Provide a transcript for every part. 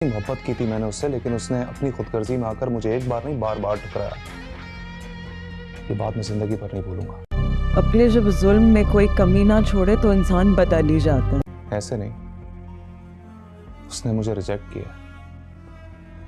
मोहब्बत की थी मैंने उससे, लेकिन उसने अपनी खुदगर्जी में आकर मुझे एक बार नहीं बार बार ठुकराया। ये बात मैं जिंदगी भर नहीं भूलूंगा। अपने जब जुल्म में कोई कमी ना छोड़े तो इंसान बदल जाता है। ऐसे नहीं, उसने मुझे रिजेक्ट किया,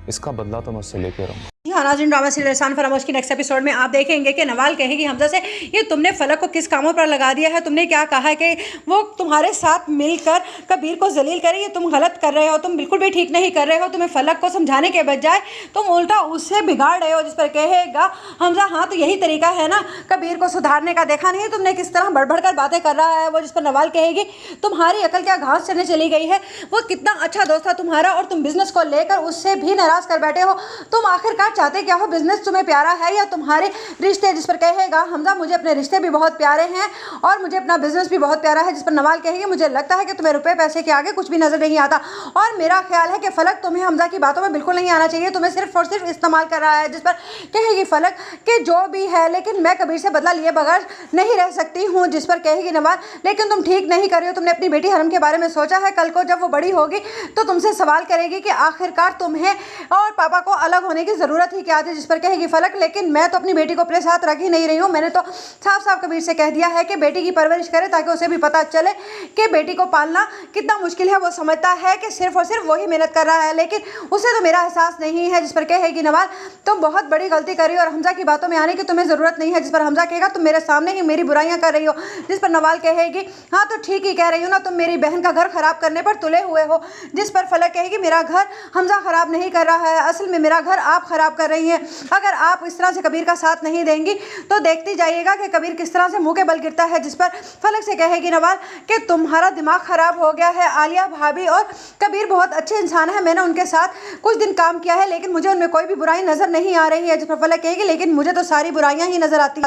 इसका बदला तो मैं उससे लेके रहूंगा। हाँ नाज़रीन, ड्रामा सीरियल एहसान फरामोश की नेक्स्ट एपिसोड में आप देखेंगे कि नवाल कहेगी हमजा से, ये तुमने फलक को किस कामों पर लगा दिया है, तुमने क्या कहा है कि वो तुम्हारे साथ मिलकर कबीर को जलील करे, ये तुम गलत कर रहे हो, तुम बिल्कुल भी ठीक नहीं कर रहे हो, तुम्हें फलक को समझाने के बजाय तुम उल्टा उससे बिगाड़ रहे हो। जिस पर कहेगा हमजा हाँ तो यही तरीका है ना कबीर को सुधारने का, देखा नहीं तुमने किस तरह बढ़ बढ़ कर बातें कर रहा है वो। जिस पर नवाल कहेगी तुम्हारी अकल क्या घास चढ़ने चली गई है, वो कितना अच्छा दोस्त था तुम्हारा और तुम बिजनेस को लेकर उससे भी नाराज कर बैठे हो। तुम आखिरकार चाहते क्या हो, बिजनेस तुम्हें प्यारा है या तुम्हारे रिश्ते। जिस पर कहेगा हमजा मुझे अपने रिश्ते भी बहुत प्यारे हैं और मुझे अपना बिजनेस भी बहुत प्यारा है। जिस पर नवाल कहेगी मुझे लगता है कि तुम्हें रुपए पैसे के आगे कुछ भी नजर नहीं आता और मेरा ख्याल है कि फलक तुम्हें हमजा की बातों में बिल्कुल नहीं आना चाहिए, तुम्हें सिर्फ और सिर्फ इस्तेमाल कर रहा है। जिस पर कहेगी फलक कि जो भी है लेकिन मैं कबीर से बदला लिए बगैर नहीं रह सकती हूँ। जिस पर कहेगी नवाल लेकिन तुम ठीक नहीं कर रही हो, तुमने अपनी बेटी हरम के बारे में सोचा है, कल को जब वो बड़ी होगी तो तुमसे सवाल करेगी कि आखिरकार तुम्हें और पापा को अलग होने की जरूरत ही क्या थी। जिस पर कहेगी फलक लेकिन मैं तो अपनी बेटी को अपने साथ रख ही नहीं रही हूँ, मैंने तो साफ साफ कबीर से कह दिया है कि बेटी की परवरिश करे ताकि उसे भी पता चले कि बेटी को पालना कितना मुश्किल है। वो समझता है कि सिर्फ और सिर्फ वही मेहनत कर रहा है लेकिन उसे तो मेरा एहसास नहीं है। जिस पर कहेगी नवाल तुम बहुत बड़ी गलती कर रही हो और हमजा की बातों में आने की तुम्हें जरूरत नहीं है। जिस पर हमजा कहेगा तुम मेरे सामने ही मेरी बुराइयां कर रही हो। जिस पर नवाल कहेगी हाँ तो ठीक ही कह रही हो ना, तुम मेरी बहन का घर खराब करने पर तुले हुए हो। जिस पर फलक कहेगी मेरा घर हमजा खराब नहीं कर रहा है, असल में मेरा घर आप खराब कर रही हैं। अगर आप इस तरह से कबीर का साथ नहीं देंगी तो देखती जाइएगा कि कबीर किस तरह से मुंह के बल गिरता है। जिस पर फलक से कहेगी नवाल कि तुम्हारा दिमाग खराब हो गया है, आलिया भाभी और कबीर बहुत अच्छे इंसान है, मैंने उनके साथ कुछ दिन काम किया है लेकिन मुझे उनमें कोई भी बुराई नजर नहीं आ रही है। जिस पर फलक कहेगी लेकिन मुझे तो सारी बुराइयां ही नजर आती हैं।